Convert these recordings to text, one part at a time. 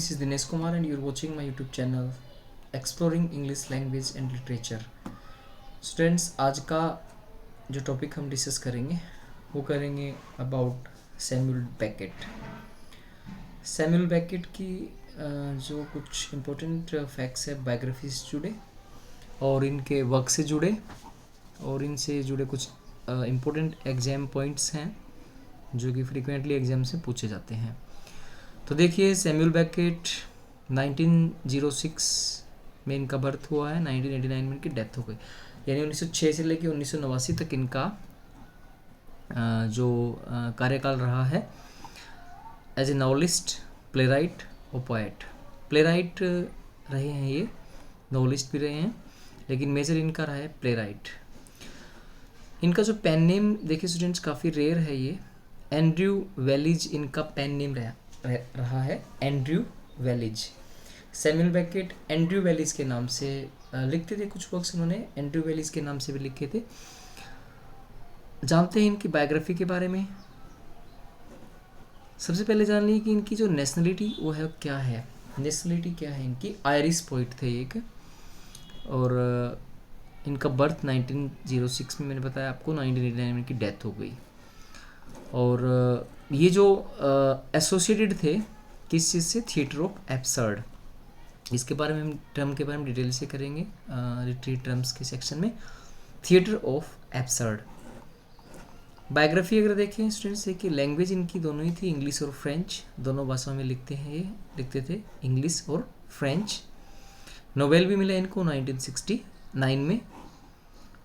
this is Dinesh Kumar and you're watching my YouTube channel Exploring English Language and Literature. Students, आज का जो topic हम discuss करेंगे वो करेंगे about Samuel Beckett. Samuel Beckett की जो कुछ इम्पोर्टेंट फैक्ट्स है बायोग्राफी से जुड़े और इनके वर्क से जुड़े और इनसे जुड़े कुछ इम्पोर्टेंट एग्जाम पॉइंट्स हैं जो कि फ्रीक्वेंटली एग्जाम से पूछे जाते हैं। तो देखिए, सैमुअल बेकेट 1906 में इनका बर्थ हुआ है, 1989 में इनकी डेथ हो गई, यानी 1906 से लेकर 1989 तक इनका जो कार्यकाल रहा है as a novelist, playwright और पोएट। प्ले राइट रहे हैं ये, नॉवलिस्ट भी रहे हैं, लेकिन मेजर इनका रहा है प्ले राइट। इनका जो पेन नेम देखिए स्टूडेंट्स काफ़ी रेयर है, ये एंड्रयू वेलिज इनका पेन नेम रहा है, एंड्रयू वेलिज। सैमुअल बेकेट एंड्रयू वेलिज के नाम से लिखते थे, कुछ वर्क्स उन्होंने एंड्रयू वेलिज के नाम से भी लिखे थे। जानते हैं इनकी बायोग्राफी के बारे में। सबसे पहले जान लीजिए कि इनकी जो नेशनलिटी वो है क्या है। नेशनलिटी क्या है इनकी? आयरिश पोइट थे एक, और इनका बर्थ 1906 में, मैंने बताया आपको, 1989 में इनकी डेथ हो गई। और ये जो एसोसिएटेड थे किस चीज़ से? Theatre of absurd. इसके बारे में हम टर्म के बारे में डिटेल से करेंगे लिटरेरी टर्म्स के सेक्शन में। Theatre of absurd. बायोग्राफी अगर देखें स्टूडेंट्स, देखिए लैंग्वेज इनकी दोनों ही थी, इंग्लिश और फ्रेंच, दोनों भाषाओं में लिखते हैं ये, लिखते थे इंग्लिश और फ्रेंच। नोबेल भी मिला इनको 1969 में।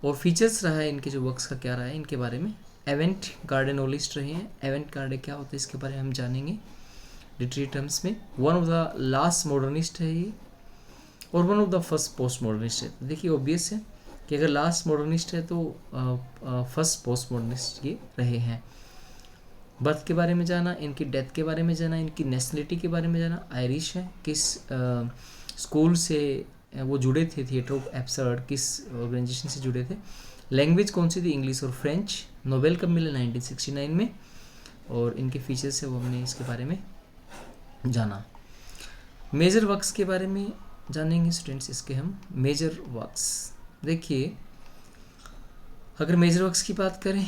और फीचर्स रहा है इनके जो वर्क्स का क्या रहा है इनके बारे में। एवेंट गार्डे नॉवलिस्ट रहे हैं। एवेंट गार्डे क्या होता है इसके बारे में हम जानेंगे लिटरेरी टर्म्स में। One of the last modernist है ये, और one of the first post modernist है। देखिए ऑब्वियस है कि अगर लास्ट मॉडर्निस्ट है तो फर्स्ट पोस्ट मॉडर्निस्ट ये रहे हैं। बर्थ के बारे में जाना, इनकी डेथ के बारे में जाना, इनकी नेशनलिटी के बारे में जाना, आयरिश है, किस स्कूल से वो जुड़े थे, थिएटर ऑफ एब्सर्ड किस ऑर्गेनाइजेशन से जुड़े थे, लैंग्वेज कौन सी थी, इंग्लिश और फ्रेंच। नोबेल कब मिला? 1969 में। और इनके फीचर्स है वो हमने इसके बारे में जाना। मेजर वर्क्स के बारे में जानेंगे स्टूडेंट्स इसके हम। मेजर वर्क्स देखिए, अगर मेजर वर्क्स की बात करें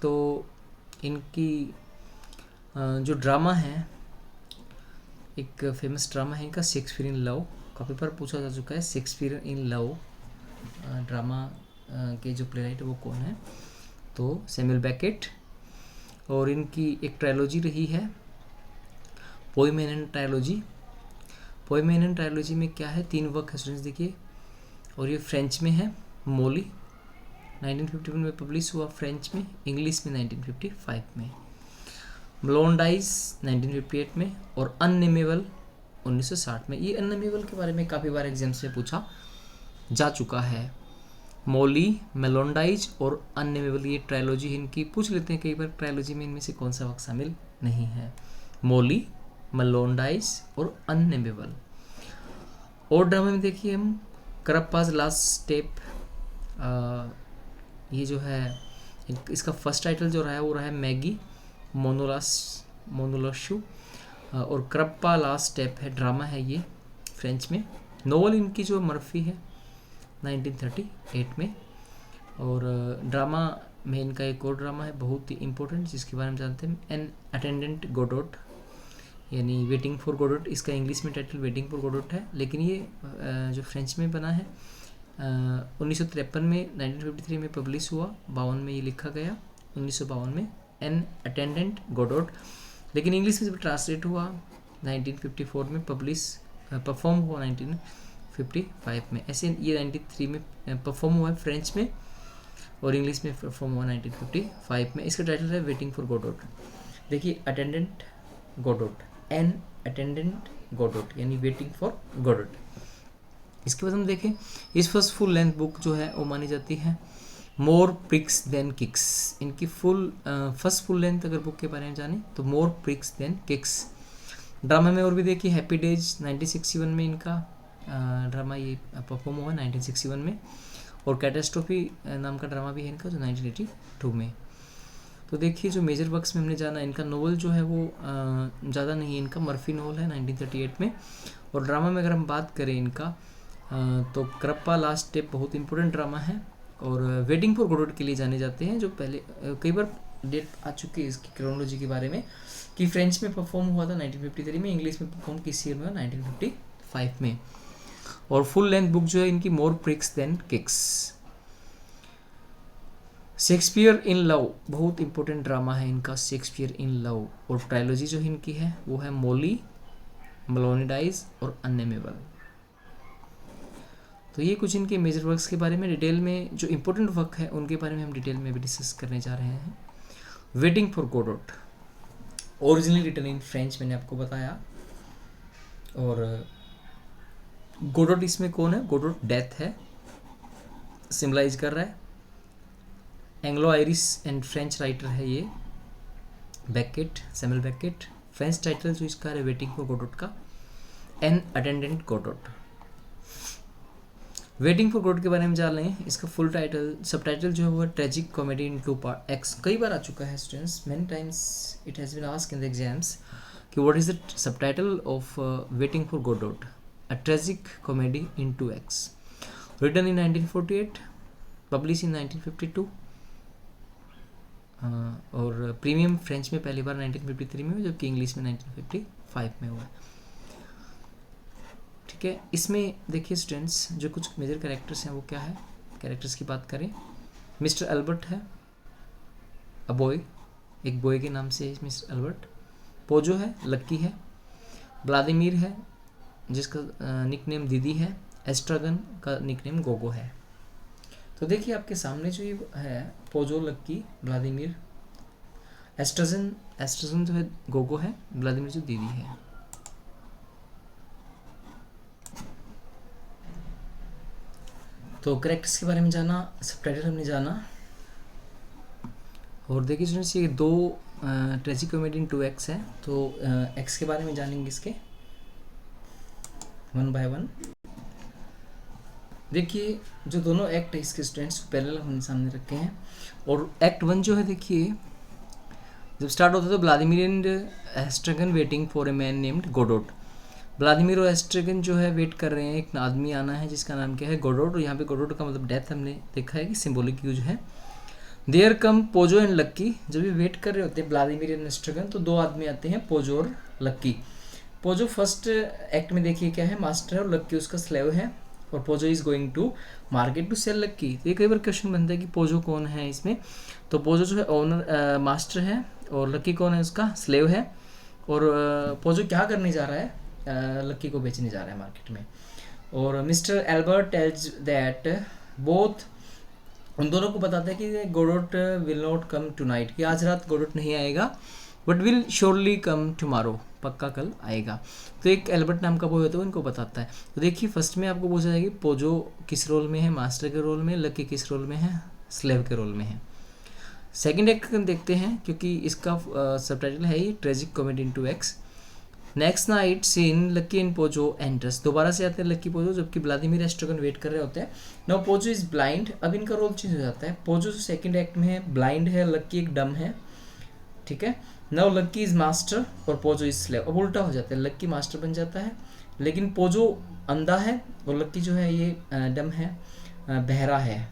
तो इनकी जो ड्रामा है, एक फेमस ड्रामा है इनका शेक्सपियर इन लव, काफ़ी बार पूछा जा चुका है। शेक्सपियर इन लव ड्रामा के जो प्ले राइट है वो कौन है? तो सैमुअल बेकेट। और इनकी एक ट्रायलॉजी रही है, पोइमेनियन ट्रायलॉजी। पोइमेनियन ट्रायलॉजी में क्या है? 3 वर्क है स्टूडेंट्स देखिए, और ये फ्रेंच में है। मोली 1951 में पब्लिश हुआ फ्रेंच में, इंग्लिश में 1955 में। ब्लोंडाइज 1958 में, और अननेमेबल 1960 में। ये अननेमेबल के बारे में काफ़ी बार एग्जाम्स में पूछा जा चुका है। मोली, मेलोंडाइज और अननेमेबल, ये ट्रायलॉजी इनकी पूछ लेते हैं कई बार। ट्रायलॉजी में इनमें से कौन सा वर्क शामिल नहीं है? मोली, मेलोंडाइज और अननेमेबल। और ड्रामा में देखिए हम करप्पाज लास्ट स्टेप, ये जो है इसका फर्स्ट टाइटल जो रहा है वो रहा है मैगी मोनोलाशु, और करप्पा लास्ट स्टेप है, ड्रामा है ये फ्रेंच में। नोवेल इनकी जो मर्फी है 1938 में। और ड्रामा में इनका एक और ड्रामा है बहुत ही इम्पोर्टेंट जिसके बारे में जानते हैं, एन अटेंडेंट गोडोट, यानी वेटिंग फॉर गोडोट। इसका इंग्लिश में टाइटल वेटिंग फॉर गोडोट है, लेकिन ये जो फ्रेंच में बना है 1953 में, 1953 में पब्लिश हुआ, 52 में ये लिखा गया, 1952 में एन अटेंडेंट गोडोट। लेकिन इंग्लिश में जब ट्रांसलेट हुआ 1954 में, परफॉर्म हुआ 1955 में। ऐसे ये 93 में परफॉर्म हुआ है फ्रेंच में, और इंग्लिश में परफॉर्म हुआ 1955 में। इसका टाइटल है वेटिंग फॉर गोडोट। देखिए attendant Godot, en attendant Godot, यानी वेटिंग फॉर गोडोट। इसके बाद हम देखें, इस फर्स्ट फुल लेंथ बुक जो है वो मानी जाती है मोर प्रिक्स देन किक्स। इनकी फर्स्ट फुल लेंथ अगर बुक के बारे में जाने तो मोर प्रिक्स देन किक्स। ड्रामा में और भी देखिए, हैप्पी डेज 1961 में इनका ड्रामा ये परफॉर्म हुआ 1961 में, और कैटास्ट्रोफी नाम का ड्रामा भी है इनका जो 1982 में। तो देखिए जो मेजर वर्क्स में हमने जाना, इनका नोवेल जो है वो ज़्यादा नहीं है, इनका मर्फी नोवेल है 1938 में। और ड्रामा में अगर हम बात करें इनका तो करप्पा लास्ट स्टेप बहुत इंपॉर्टेंट ड्रामा है। और वेटिंग फॉर गोडोट के लिए जाने जाते हैं, जो पहले कई बार डेट आ चुकी है इसकी क्रोनोलॉजी के बारे में, कि फ्रेंच में परफॉर्म हुआ था 1953 में, इंग्लिश में परफॉर्म किस ईयर में 1955 में। और फुल लेंथ बुक जो है इनकी more pricks than kicks. Shakespeare in love बहुत इंपॉर्टेंट ड्रामा है इनका, शेक्सपियर इन लव। और ट्रायोलॉजी जो इनकी है वो है मोली, मेलोनिडाइज और अननेमेबल। तो ये कुछ इनके मेजर वर्क्स के बारे में डिटेल में, जो इंपॉर्टेंट वर्क है उनके बारे में हम डिटेल में भी डिस्कस करने जा रहे हैं। Waiting for Godot originally written in French, मैंने आपको बताया। और गोडोट इसमें कौन है? गोडोट डेथ है, सिम्बलाइज कर रहा है। Anglo Irish and French writer है ये, Beckett, Samuel Beckett. French title जो इसका है वेटिंग फॉर गोडोट का, en attendant Godot. Waiting for Godot के बारे में जान लें। इसका फुल टाइटल, सब टाइटल जो है वो tragic comedy in 2 part acts. कई बार आ चुका है students, many times it has been asked in the exams कि what is the sub title of waiting for Godot, a tragic comedy in 2 acts, written in 1948, publish in 1952। और premium French में पहली बार 1953 में हुआ, जबकि इंग्लिश में 1955 में हुआ। ठीक है, इसमें देखिए स्टूडेंट्स जो कुछ मेजर कैरेक्टर्स हैं वो क्या है। कैरेक्टर्स की बात करें, मिस्टर अल्बर्ट है, अ बॉय, एक बॉय के नाम से है मिस्टर अल्बर्ट। पोजो है, लक्की है। व्लादिमीर है जिसका निकनेम दीदी है। एस्ट्रागन का निकनेम गोगो है। तो देखिए आपके सामने जो ये है, पोजो, लक्की, व्लादिमीर, एस्ट्राजन जो है गोगो है, व्लादिमीर जो दीदी है। तो कैरेक्टर्स के बारे में जाना, सबटाइटल हमने जाना। और देखिए स्टूडेंट्स ये 2 ट्रेजिक कॉमेडी इन 2 एक्स है। तो एक्स के बारे में जानेंगे इसके 1 बाय 1। देखिए जो दोनों एक्ट है इसके स्टूडेंट्स पैरेलल हमने सामने रखे हैं। और एक्ट 1 जो है, देखिए जब स्टार्ट होता है तो Vladimir and Estragon waiting for a man named Godot. Vladimir और एस्ट्रागन जो है वेट कर रहे हैं, एक आदमी आना है जिसका नाम क्या है? गोडोट। और यहाँ पे गोडोट का मतलब डेथ हमने देखा है कि सिंबॉलिक यूज है। देयर कम पोजो एंड लक्की। जब ये वेट कर रहे होते हैं व्लादिमीर एंड एस्ट्रागन, तो 2 आदमी आते हैं, पोजो और लक्की। पोजो फर्स्ट एक्ट में देखिए क्या है, मास्टर है, और लक्की उसका स्लेव है। और Pozzo is going to market to sell Lucky. तो ये कई बार क्वेश्चन बनता है कि पोजो कौन है इसमें। तो पोजो जो है ओनर, मास्टर है, और लक्की कौन है? उसका स्लेव है। और पोजो क्या करने जा रहा है? लक्की को बेचने जा रहा है मार्केट में। और mister Albert tells that both, उन दोनों को बताता है कि Godot will not come tonight, कि आज रात गोडोट नहीं आएगा, but will surely come tomorrow, पक्का कल आएगा। तो एक एल्बर्ट नाम का बॉय होता है, उनको बताता है। तो देखिए फर्स्ट में आपको पूछा जाएगा पोजो किस रोल में है? मास्टर के रोल में। लक्की किस रोल में है? स्लेव के रोल में है। सेकेंड एक्ट देखते हैं, क्योंकि इसका सबटाइटल है ये tragic comedy in 2 acts. Next night scene Lucky and Pozzo enters. दोबारा से आते हैं लक्की पोजो, जबकि व्लादिमीर एस्ट्रागन वेट कर रहे होते हैं। Now Pozzo is blind. अब इनका रोल चेंज हो जाता है। पोजो जो सेकंड एक्ट में है ब्लाइंड है, लक्की एक डम है। ठीक है, नाउ लक्की इज मास्टर और पोजो इज स्लेव। अब उल्टा हो जाता है, लक्की मास्टर बन जाता है, लेकिन पोजो अंधा है, और लक्की जो है ये डम है, बहरा है,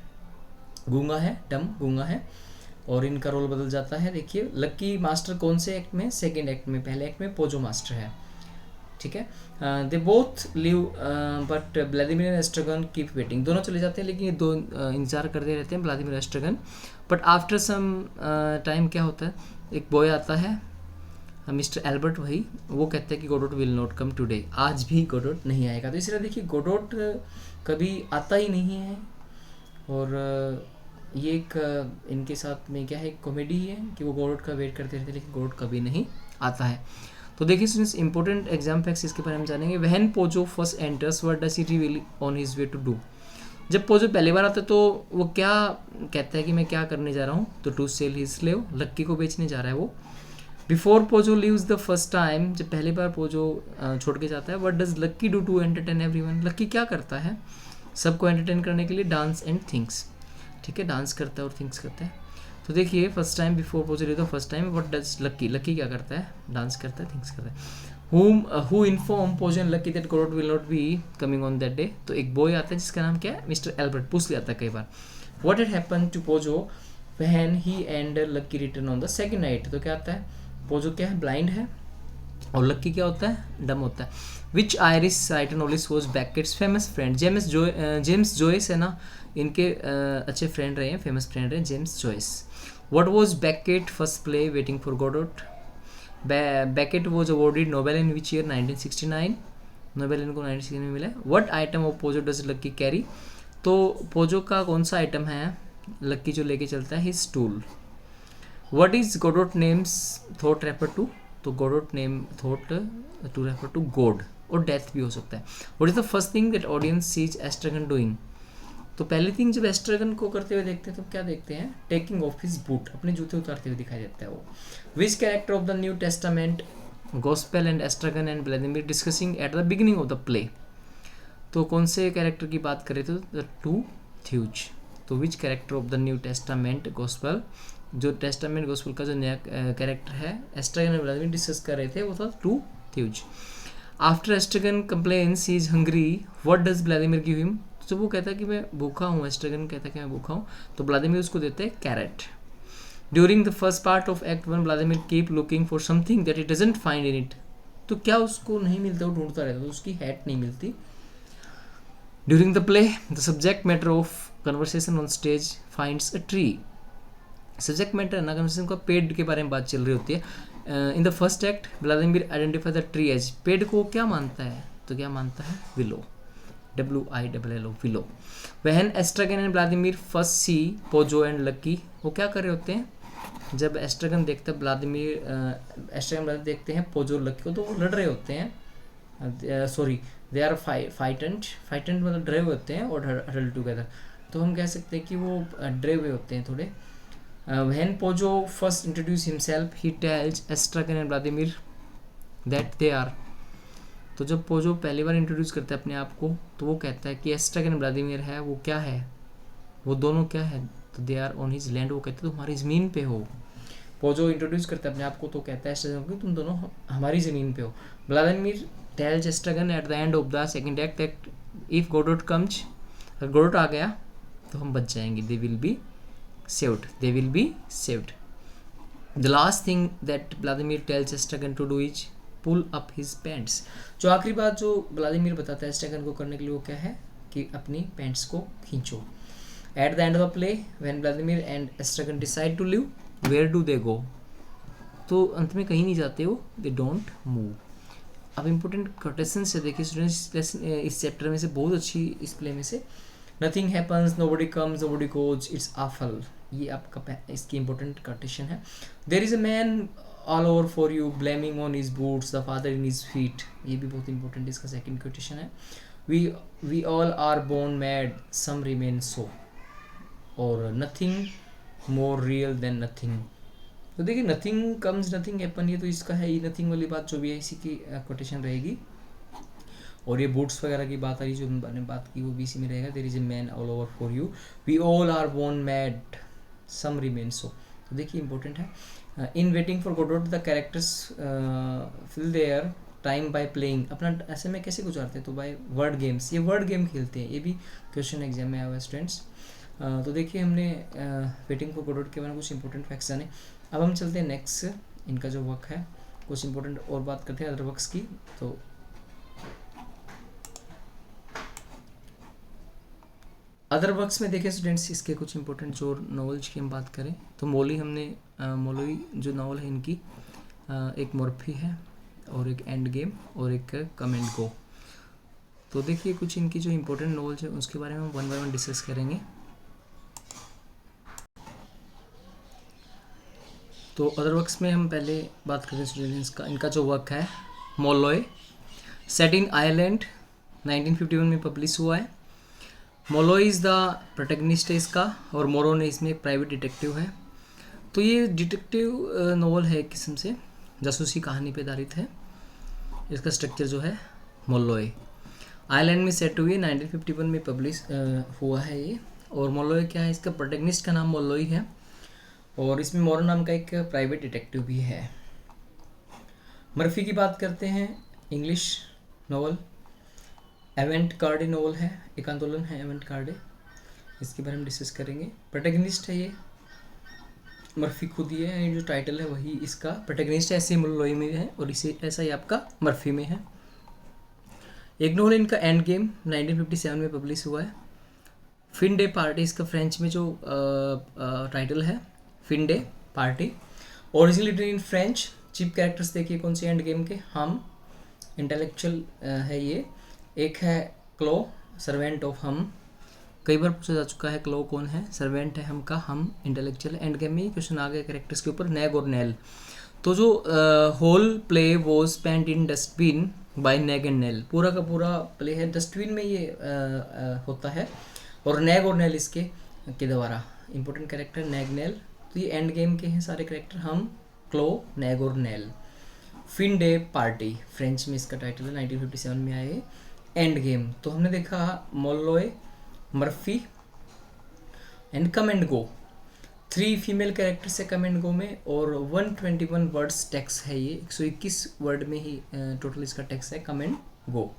गूंगा है, डम गूंगा है। और इनका रोल बदल जाता है। देखिए लक्की मास्टर कौन से एक्ट में? सेकेंड एक्ट में। पहले एक्ट में पोजो मास्टर है। ठीक है, they both leave but Vladimir and Estragon keep waiting. दोनों चले जाते हैं, लेकिन ये दो इंतजार करते रहते हैं, Vladimir Estragon. But after some time क्या होता है, एक बॉय आता है, मिस्टर एल्बर्ट, वही, वो कहता है कि Godot will not come today, आज भी गोडोट नहीं आएगा। तो इस तरह देखिए गोडोट कभी आता ही नहीं है। और ये एक इनके साथ में क्या है, कॉमेडी है कि वो गोडोट का वेट करते रहते हैं, लेकिन गोडोट कभी नहीं आता है। तो देखिए स्टूडेंट्स, इंपॉर्टेंट एग्जाम फैक्ट्स इसके बारे में जानेंगे। When Pozzo first enters what does he reveal on his way to do. जब पोजो पहली बार आता है तो वो क्या कहता है कि मैं क्या करने जा रहा हूँ? तो to sell his slave, Lucky को बेचने जा रहा है वो। Before Pozzo leaves the first time, जब पहली बार पोजो छोड़ के जाता है, what does Lucky do to entertain everyone. Lucky क्या करता है सबको एंटरटेन करने के लिए? Dance and things. ठीक है, डांस करता है और थिंग्स करता है। तो देखिए फर्स्ट टाइम बिफोर पोजो तो first time what does Lucky, Lucky क्या करता है, डांस करता है, थिंग्स करता है। Who inform Pozzo and Lucky that Godot will not be coming on that day. तो एक बॉय आता है जिसका नाम क्या है, मिस्टर एल्बर्ट, पूछ लिया था कई बार। What had happen to Pozzo when he and Lucky return on the second night. तो क्या आता है, पोजो क्या है, ब्लाइंड है, और लक्की क्या होता है, डम होता है। Which Irish writer knowledge was Beckett's famous friend. James Joyce है ना, इनके अच्छे फ्रेंड रहे हैं, फेमस फ्रेंड रहे James Joyce. What was Beckett first play waiting for Godot. Beckett was awarded Nobel in which year 1969, Nobel इनको 1969 में मिला। What item of Pozzo does Lucky carry. तो पोजो का कौन सा आइटम है लक्की जो लेके चलता है, his tool. What is Godot names thought refer to. तो Godot name thought to refer to God, और डेथ भी हो सकता है। What is the first thing that audience sees Estragon doing. तो पहली थिंग जब एस्ट्रेगन को करते हुए देखते हैं तो क्या देखते हैं, टेकिंग ऑफ हिज बूट, अपने जूते उतारते हुए दिखाई देता है वो। Which character of the New Testament gospel and Estragon and Vladimir discussing at the beginning of the play. तो कौन से कैरेक्टर की बात करें तो द टू थ्यूज। तो which character of the New Testament gospel, जो टेस्टामेंट गॉस्पेल का जो नया कैरेक्टर है एस्ट्रेगन और व्लादिमीर डिस्कस कर रहे थे वो था two thieves. After Estragon complains he is hungry, what does Vladimir give him. तो वो कहता है कि मैं भूखा हूँ, एस्ट्रेगन कहता है कि मैं भूखा हूँ, तो व्लादिमीर उसको देते हैं carrot. During the first part of act 1 Vladimir keep looking for something that he doesn't find in it. तो क्या उसको नहीं मिलता, वो ढूंढता रहता, तो उसकी हैट नहीं मिलती। During the play the subject matter of conversation on stage finds a tree. Subject matter ना कन्वर्सेशन का पेड़ के बारे में बात चल रही होती है। In the first act Vladimir identify the tree as, पेड़ को क्या मानता है, तो क्या मानता है, willow, WILLO, willow. When Estragon and Vladimir first see Pozzo and Lucky, वो क्या कर रहे होते हैं, जब एस्ट्रेगन देखता है एस्ट्रेगन देखते हैं पोजो और लक्की को, तो वो लड़ रहे होते हैं, सॉरी दे आर फाइटेंट मतलब डरे हुए होते हैं, और हडल टुगेदर। तो हम कह सकते हैं कि वो डरे हुए होते हैं थोड़े। When Pojo first introduced himself, he tells Estragon and Vladimir that they are। तो जब पोजो पहली बार इंट्रोड्यूस करता है अपने आप को, तो वो कहता है कि एस्ट्रेगन और व्लादिमीर है, वो क्या है, वो दोनों क्या है, तो they are on his land, वो कहते हैं तुम हमारी ज़मीन पे हो। पोजो इंट्रोड्यूस करता है अपने आप को तो कहता है एस्ट्रेगन को तुम दोनों हमारी ज़मीन पे हो। Vladimir tells Estragon at the end of the second act that if Godot comes, अगर गॉडोट आ गया तो हम बच जाएंगे, they will be saved. The last thing that Vladimir tells Estragon to do is pull up his pants। जो आखिरी बात जो व्लादिमीर बताता है एस्ट्रेगन को करने के लिए वो क्या है कि अपनी पैंट्स को खींचो। At the end of the play, when Vladimir and Estragon decide to leave, where do they go? तो अंत में कहीं नहीं जाते हो, they don't move। अब इम्पोर्टेंट कोटेशन से देखिए स्टूडेंट्स, इस चैप्टर में से बहुत अच्छी इस प्ले में से, nothing happens, nobody comes, nobody goes, it's awful, ये आपका इसकी इंपॉर्टेंट कोटेशन है। There is a man all over for you blaming on his boots, the father in his feet, ये भी बहुत इंपॉर्टेंट इसका सेकंड कोटेशन है। We all are born mad, some remain so, और nothing more real than nothing. तो देखिए nothing comes nothing happen, ये तो इसका है, ये नथिंग वाली बात जो भी है इसी की कोटेशन रहेगी। और ये बूट्स वगैरह की बात आ रही जो मैंने बात की वो भी इसी में रहेगा। There is a man all over for you, we all are born mad, some remain so. तो देखिए इंपॉर्टेंट है। In waiting for Godot the characters fill their time by playing, अपना ऐसे में कैसे गुजारते हैं, तो बाय वर्ड गेम्स, ये वर्ड गेम खेलते हैं, ये भी क्वेश्चन एग्जाम में आया हुआ स्टूडेंट्स। तो देखिए हमने वेटिंग फॉर गॉडोट के बारे में कुछ इंपॉर्टेंट फैक्ट्स जाने। अब हम चलते हैं नेक्स्ट, इनका जो वर्क है कुछ इंपॉर्टेंट और बात करते हैं अदर वर्क्स की। तो अदर वर्क्स में देखें स्टूडेंट्स, इसके कुछ इंपॉर्टेंट जो नॉवेल्स की हम बात करें तो मोलोई जो नावल है इनकी, एक मोर्फी है और एक एंड गेम और एक कम एंड गो। तो देखिए कुछ इनकी जो इंपॉर्टेंट नॉवेल्स है उसके बारे में हम वन बाय वन डिस्कस करेंगे। तो अदर वर्क्स में हम पहले बात करें स्टूडेंट्स का, इनका जो वर्क है मोलोई, सेट इन आयरलैंड, 1951 में पब्लिश हुआ है। मोलोई इज़ द प्रोटैगनिस्ट है इसका, और मोरो ने इसमें एक प्राइवेट डिटेक्टिव है। तो ये डिटेक्टिव नॉवल है एक किस्म से, जासूसी कहानी पे आधारित है। इसका स्ट्रक्चर जो है मोलोई आइलैंड में सेट हुई है, 1951 में पब्लिश हुआ है ये। और मोलोई क्या है, इसका प्रोटैगनिस्ट का नाम मोलोई है। और इसमें मॉरन नाम का एक प्राइवेट डिटेक्टिव भी है। मर्फी की बात करते हैं, इंग्लिश नॉवल, एवेंट कार्डे नॉवल है, एक आंदोलन है एवेंट कार्डे, इसके बारे में डिस्कस करेंगे। प्रोटैगनिस्ट है ये मर्फी खुद ही है, ये जो टाइटल है वही इसका प्रोटैगनिस्ट है, ऐसे मुल्लोई में है और इसे ऐसा ही आपका मर्फी में है। एक नॉवल इनका एंड गेम 1957 में पब्लिश हुआ है। फिन डे पार्टी इसका फ्रेंच में जो टाइटल है, Fin de partie, originally written in French. Chief characters देखिए कौन से एंड गेम के, हम इंटेलेक्चुअल है ये, एक है क्लो सर्वेंट ऑफ हम, कई बार पूछा जा चुका है क्लो कौन है, सर्वेंट है हम का, हम इंटेलेक्चुअल। एंड गेम में क्वेश्चन आ गया कैरेक्टर्स के ऊपर, नैग और नेल। तो जो whole play was spent in dustbin by Nagg and Nell, पूरा का पूरा प्ले है डस्टबिन में ये होता है, और नैग और नेल इसके के द्वारा इंपॉर्टेंट कैरेक्टर नैग नेल। तो ये एंड गेम के हैं सारे कैरेक्टर, हम, क्लो, नैग और Nell. Fin de partie French में इसका टाइटल है, 1957 में आए। एंड गेम तो हमने देखा Molloy, Murphy and come and go, 3 female characters है कम एंड गो में, और 121 वर्ड्स टेक्स्ट है ये, 121 वर्ड में ही टोटल इसका टेक्स्ट है कम एंड गो।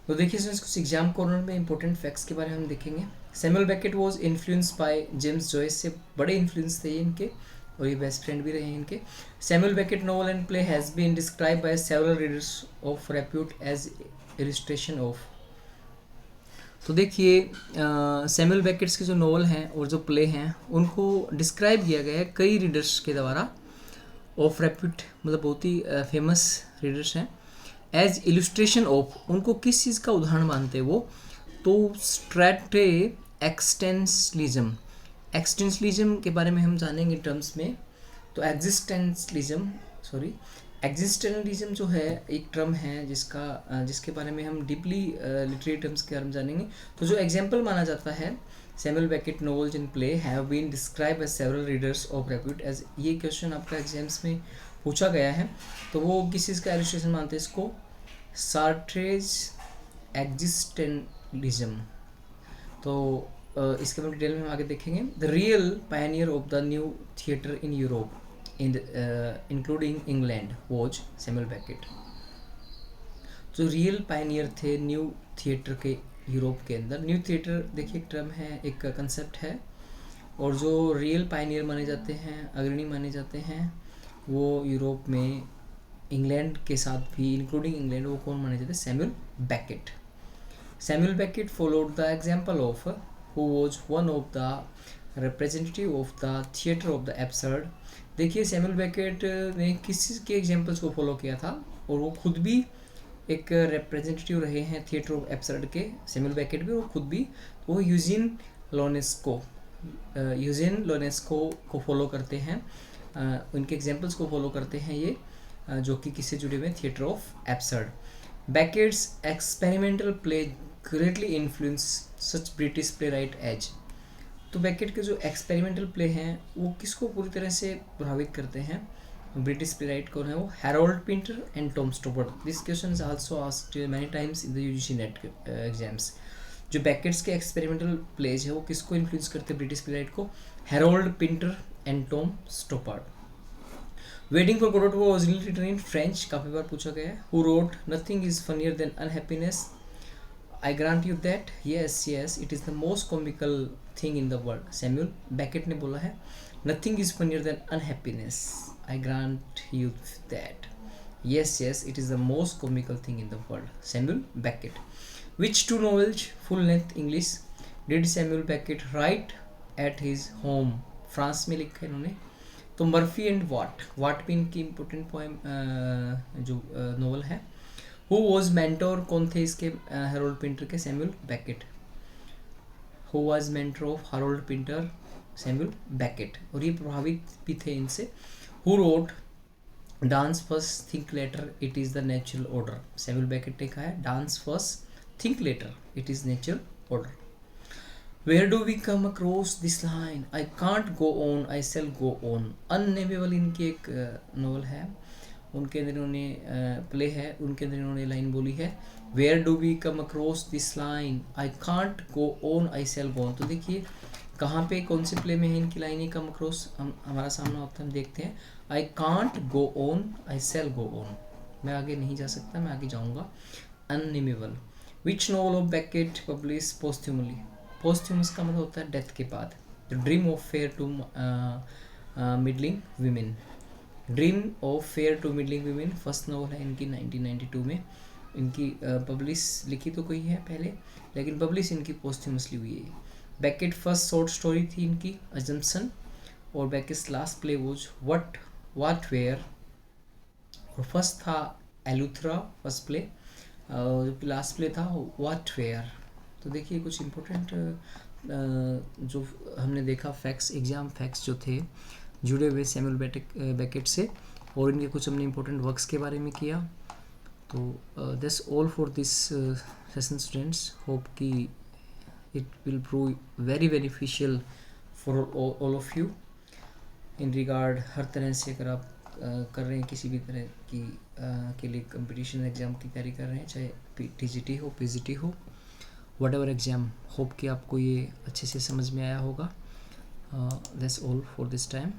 तो देखिए इसमें कुछ एग्जाम कॉर्नर में इंपॉर्टेंट फैक्ट्स के बारे में हम देखेंगे। Samuel Beckett was influenced by James Joyce, से बड़े इन्फ्लुएंस थे इनके और ये बेस्ट फ्रेंड भी रहे इनके। Samuel Beckett novel and play has been describe by several readers of repute as illustration of. तो देखिए सैमुअल बेकेट्स के जो नॉवल हैं और जो प्ले हैं उनको डिस्क्राइब किया गया है कई रीडर्स के द्वारा, ऑफ रेप्यूट मतलब बहुत ही फेमस रीडर्स हैं, एज इलस्ट्रेशन ऑफ, उनको किस चीज़ का उदाहरण मानते हैं वो, तो स्ट्रैटे एक्सटेंशलिज्म। एक्सटेंशलिज्म के बारे में हम जानेंगे टर्म्स में। तो एग्जिस्टेंशलिज्म जो है एक टर्म है जिसके बारे में हम डीपली लिटरेरी टर्म्स के बारे में जानेंगे। तो जो एग्जाम्पल माना जाता है, Samuel Beckett novels in play have been describe as several readers of repute as, ये क्वेश्चन आपका एग्जाम्स में पूछा गया है। तो वो किस चीज़ का इलस्ट्रेशन मानते हैं इसको, सार्ट्रेज एग्जिस्टेंशलिज्म। तो इसके बारे में डिटेल में हम आगे देखेंगे। The real Pioneer of the new theatre in Europe including England was Samuel Beckett. जो रियल पायनियर थे न्यू थिएटर के यूरोप के अंदर, न्यू थिएटर देखिए एक टर्म है, एक कंसेप्ट है, और जो रियल पायनियर माने जाते हैं, अग्रणी माने जाते हैं, वो यूरोप में इंग्लैंड के साथ भी इंक्लूडिंग इंग्लैंड, वो कौन माने जाते हैं, Samuel Beckett. Samuel Beckett followed the example of who was one of the representative of the theatre of the absurd. देखिए सैमुअल बेकेट ने किस चीज़ के एग्जाम्पल्स को फॉलो किया था, और वो खुद भी एक रिप्रेजेंटेटिव रहे हैं थिएटर ऑफ एब्सर्ड के, सैमुअल बेकेट भी, वो खुद भी, वो यूजीन लोनेस्को को फॉलो करते हैं, उनके एग्जाम्पल्स को फॉलो करते हैं ये, जो कि किससे जुड़े हुए, theatre of absurd. Beckett's experimental play greatly influence such British playwright age. तो बेकेट के जो एक्सपेरिमेंटल प्ले हैं वो किसको पूरी तरह से प्रभावित करते हैं, ब्रिटिश प्ले राइट कौन है वो, Harold Pinter and Tom स्टॉपर्ड। This question is also asked many times in the UGC net exams. जो बेकेट्स के एक्सपेरिमेंटल प्लेज है वो किसको इन्फ्लुएंस करते हैं, ब्रिटिश प्ले राइट को, Harold Pinter and Tom Stoppard. Waiting for Godot वो ओरिजिनली रिटन इन फ्रेंच, काफ़ी बार पूछा गया है। Who wrote nothing is funnier than unhappiness, I grant you that, yes it is the most comical thing in the world. Samuel Beckett ने बोला है nothing is funnier than unhappiness, I grant you that, yes it is the most comical thing in the world, Samuel Beckett. Which two novels full length English did Samuel Beckett write at his home, France में लिखा है इन्होंने। तो Murphy and Watt भी इनकी important poem जो novel है। Who was mentor, कौन थे इसके, हैरोल्ड पिंटर के, Samuel Beckett. Who was mentor of Harold Pinter, Samuel Beckett, और ये प्रभावित भी थे इनसे। Who wrote dance first think later it is the natural order, Samuel Beckett ने कहा है dance first think later it is natural order. Where do we come across this line? I can't go on, I shall go on. Unnameable इनकी एक novel है, उनके अंदर इन्होंने play है, उनके अंदर इन्होंने लाइन बोली है Where do we come across this line? I can't go on, I shall go on. तो देखिए कहाँ पे कौन से प्ले में है इनकी लाइन कम अक्रॉस हमारा सामना होता है, हम देखते हैं। I can't go on, I shall go on, मैं आगे नहीं जा सकता, मैं आगे जाऊँगा। Unnamable, which novel of Beckett publish posthumously, posthumous का मतलब होता है डेथ के बाद। The dream of fair to middling women, dream of fair to middling women first novel है इनकी 1992 में। इनकी पब्लिश लिखी तो कोई है पहले, लेकिन पब्लिश इनकी पोस्ट्यूमसली हुई है। बेकेट फर्स्ट शॉर्ट स्टोरी थी इनकी अजम्पशन, और Beckett's last play was what where, और फर्स्ट था एलुथ्रा फर्स्ट प्ले, जो लास्ट प्ले था व्हाट वेयर। तो देखिए कुछ इम्पोर्टेंट जो हमने देखा फैक्ट्स, एग्जाम फैक्ट्स जो थे जुड़े हुए सैमुअल बेकेट से, और इनके कुछ हमने इम्पोर्टेंट वर्क्स के बारे में किया। तो that's all for this session students, hope कि it will prove very beneficial for all of you in regard. हर तरह से अगर आप कर रहे हैं किसी भी तरह की के लिए कंपटीशन एग्ज़ाम की तैयारी कर रहे हैं, चाहे टीजीटी हो, पीजीटी हो, व्हाटएवर एग्ज़ाम, होप कि आपको ये अच्छे से समझ में आया होगा। That's all for this time.